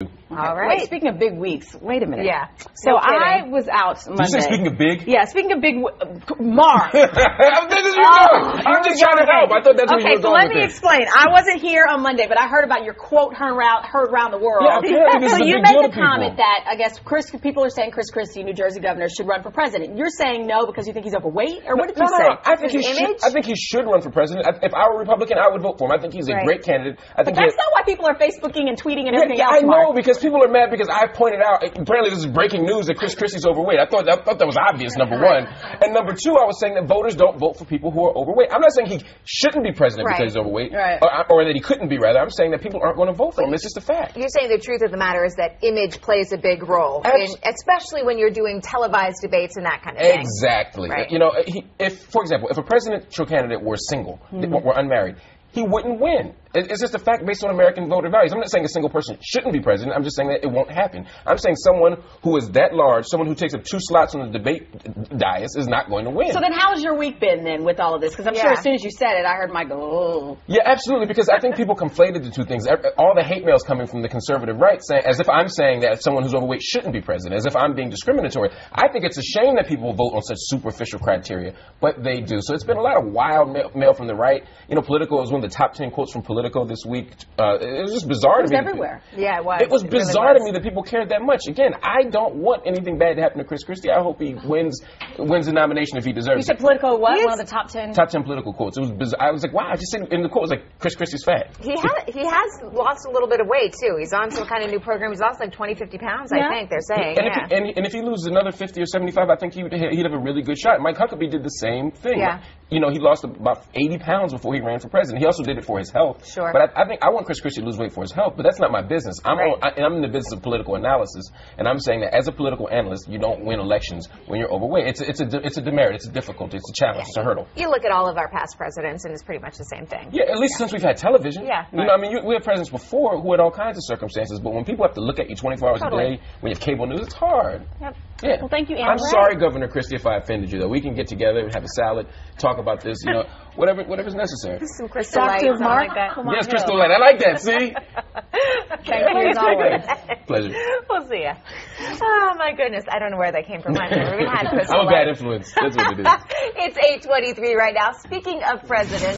All right. Wait, speaking of big weeks, wait a minute. Yeah. So I was out Monday. Did you say speaking of big? Yeah, speaking of big, Mark. I'm just trying to help. I thought that's where you were going. Okay, so let me explain. I wasn't here on Monday, but I heard about your quote heard around the world. Yeah, apparently this is so a you big made deal the to people. comment that I guess people are saying Chris Christie, New Jersey governor, should run for president. You're saying no because you think he's overweight, or what did you say? I think he should. I think he should run for president. If I were Republican, I would vote for him. I think he's a great candidate. I think but that's not why people are Facebooking and tweeting and everything else. I know Mark. because people are mad because I pointed out. Apparently, this is breaking news that Chris Christie's overweight. I thought that was obvious. Number one, and number two, I was saying that voters don't vote for people who are overweight. I'm not saying he shouldn't be president because he's overweight, or that he couldn't be. Rather, I'm saying that people aren't going to vote for him. It's just a fact. You're saying the truth of the matter is that image plays a big role, especially when you're doing televised debates and that kind of thing. Exactly. Right. You know, for example, if a presidential candidate were single, were unmarried, he wouldn't win. It's just a fact based on American voter values. I'm not saying a single person shouldn't be president. I'm just saying that it won't happen. I'm saying someone who is that large, someone who takes up 2 slots on the debate dais is not going to win. So then how has your week been then with all of this? Because I'm sure as soon as you said it, I heard Mike go, oh. Yeah, absolutely, because I think people conflated the two things. All the hate mails coming from the conservative right, saying, as if I'm saying that someone who's overweight shouldn't be president, as if I'm being discriminatory. I think it's a shame that people vote on such superficial criteria, but they do. So it's been a lot of wild mail from the right. You know, Politico was one of the top 10 quotes from Politico this week. It was just bizarre to me. It was everywhere. Yeah, it was. It was bizarre to me that people cared that much. Again, I don't want anything bad to happen to Chris Christie. I hope he wins the nomination if he deserves it. You said Politico what? One of the top 10? Top 10 political quotes. It was bizarre. I was like, wow. I just said in the quote, it was like, Chris Christie's fat. He has lost a little bit of weight, too. He's on some kind of new program. He's lost like 20, 50 pounds, I think, they're saying. And if he loses another 50 or 75, I think he'd have a really good shot. Mike Huckabee did the same thing. Yeah. You know, he lost about 80 pounds before he ran for president. He also did it for his health. Sure. But I think I want Chris Christie to lose weight for his health, but that's not my business. I'm in the business of political analysis, and I'm saying that as a political analyst, you don't win elections when you're overweight. It's a demerit. It's a difficulty. It's a challenge. It's a hurdle. You look at all of our past presidents, and it's pretty much the same thing. Yeah, at least since we've had television. Yeah. You know, I mean, we had presidents before who had all kinds of circumstances, but when people have to look at you 24 hours a day, when you have cable news, it's hard. Yep. Yeah. Well, thank you, Anne. I'm sorry, Governor Christie, if I offended you, though. We can get together and have a salad, talk about this, you know, whatever's necessary. Some Crystal Light, something like that. Yes, Crystal Light. I like that, see? Thank you, as always. Pleasure. We'll see ya. Oh, my goodness. I don't know where that came from. I've never even had Crystal Light. I'm a bad influence. That's what it is. It's 8:23 right now. Speaking of presidents.